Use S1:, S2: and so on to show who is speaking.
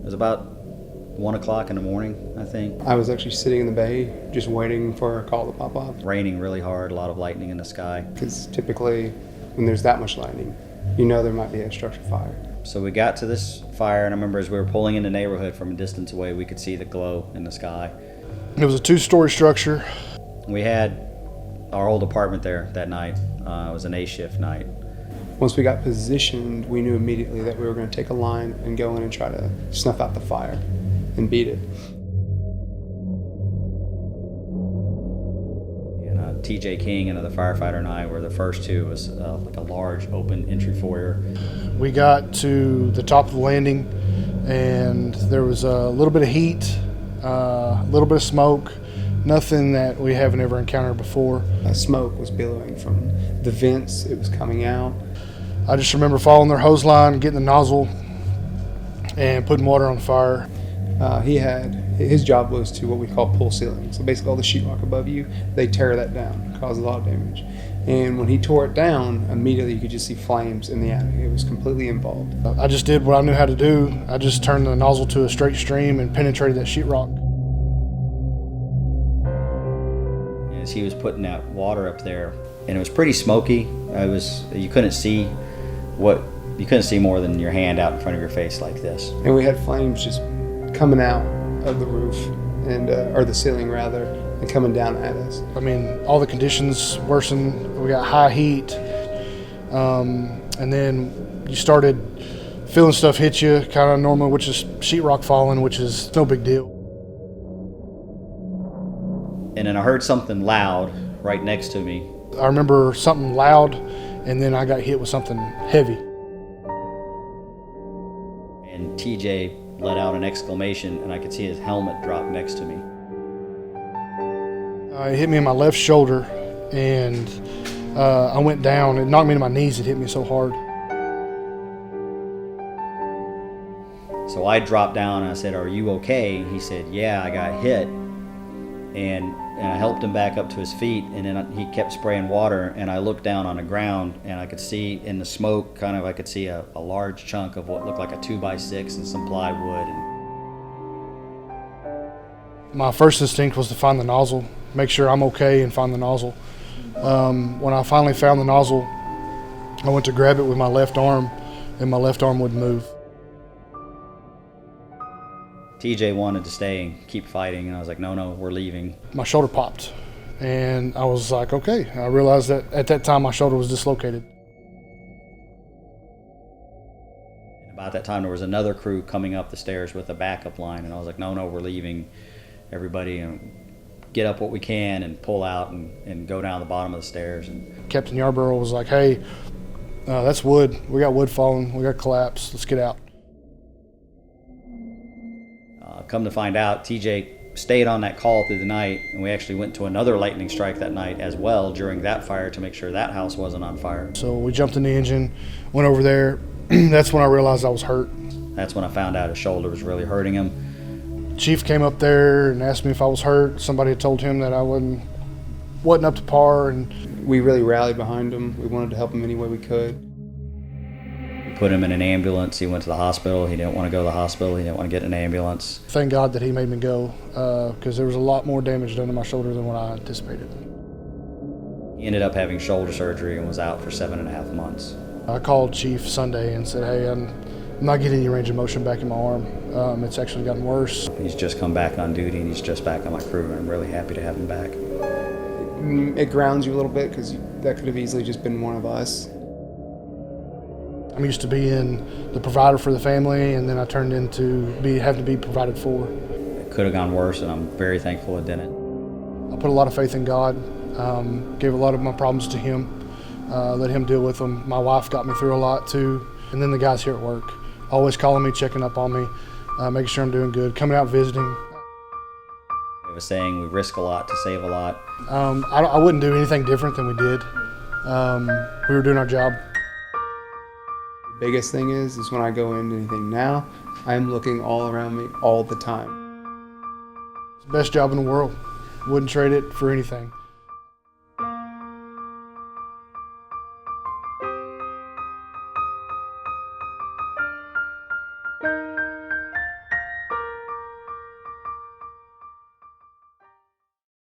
S1: was about 1 o'clock in the morning, I think.
S2: I was actually sitting in the bay just waiting for a call to pop off.
S1: Raining really hard, a lot of lightning in the sky.
S2: Because typically when there's that much lightning, you know there might be a structure fire.
S1: So we got to this fire, and I remember as we were pulling in the neighborhood from a distance away, we could see the glow in the sky.
S3: It was a 2-story structure.
S1: We had our old apartment there that night. It was an A-shift night.
S2: Once we got positioned, we knew immediately that we were going to take a line and go in and try to snuff out the fire and beat it.
S1: And TJ King, another firefighter, and I were the first two. It was like a large open entry foyer.
S3: We got to the top of the landing, and there was a little bit of heat, a little bit of smoke, nothing that we haven't ever encountered before.
S2: Smoke was billowing from the vents. It was coming out.
S3: I just remember following their hose line, getting the nozzle, and putting water on the fire.
S2: His job was to what we call pull ceiling. So basically all the sheetrock above you, they tear that down, cause a lot of damage. And when he tore it down, immediately you could just see flames in the attic. It was completely involved.
S3: I just did what I knew how to do. I just turned the nozzle to a straight stream and penetrated that sheetrock.
S1: As he was putting that water up there, and it was pretty smoky. You couldn't see more than your hand out in front of your face like this.
S2: And we had flames just coming out of the roof, or the ceiling rather, and coming down at us.
S3: I mean, all the conditions worsened. We got high heat, and then you started feeling stuff hit you kind of normal, which is sheetrock falling, which is no big deal.
S1: And then I heard something loud right next to me.
S3: I remember something loud, and then I got hit with something heavy.
S1: And TJ let out an exclamation, and I could see his helmet drop next to me.
S3: It hit me in my left shoulder, and I went down. It knocked me to my knees. It hit me so hard.
S1: So I dropped down, and I said, "Are you okay?" He said, "Yeah, I got hit." And I helped him back up to his feet, and then he kept spraying water, and I looked down on the ground, and I could see in the smoke, I could see a large chunk of what looked like a 2x6 and some plywood.
S3: My first instinct was to find the nozzle, make sure I'm okay and find the nozzle. When I finally found the nozzle, I went to grab it with my left arm, and my left arm wouldn't move.
S1: TJ wanted to stay and keep fighting, and I was like, no, we're leaving.
S3: My shoulder popped, and I was like, okay. I realized that at that time my shoulder was dislocated.
S1: And about that time, there was another crew coming up the stairs with a backup line, and I was like, no, we're leaving. Everybody, get up what we can and pull out and go down the bottom of the stairs. And
S3: Captain Yarborough was like, hey, that's wood. We got wood falling. We got collapse. Let's get out.
S1: Come to find out, TJ stayed on that call through the night, and we actually went to another lightning strike that night as well during that fire to make sure that house wasn't on fire.
S3: So we jumped in the engine, went over there. That's when I realized I was hurt.
S1: That's when I found out his shoulder was really hurting him.
S3: Chief came up there and asked me if I was hurt. Somebody had told him that I wasn't up to par, and
S2: we really rallied behind him. We wanted to help him any way we could.
S1: Put him in an ambulance. He went to the hospital. He didn't want to go to the hospital. He didn't want to get in an ambulance.
S3: Thank God that he made me go, because there was a lot more damage done to my shoulder than what I anticipated.
S1: He ended up having shoulder surgery and was out for 7.5 months.
S3: I called Chief Sunday and said, hey, I'm not getting any range of motion back in my arm. It's actually gotten worse.
S1: He's just come back on duty, and he's just back on my crew, and I'm really happy to have him back.
S2: It grounds you a little bit, because that could have easily just been one of us.
S3: I'm used to being the provider for the family, and then I turned into having to be provided for.
S1: It could have gone worse, and I'm very thankful it didn't.
S3: I put a lot of faith in God, gave a lot of my problems to Him, let Him deal with them. My wife got me through a lot too, and then the guys here at work, always calling me, checking up on me, making sure I'm doing good, coming out visiting.
S1: It was saying we risk a lot to save a lot.
S3: I wouldn't do anything different than we did. We were doing our job.
S2: The biggest thing is when I go into anything now, I'm looking all around me all the time.
S3: It's the best job in the world. Wouldn't trade it for anything.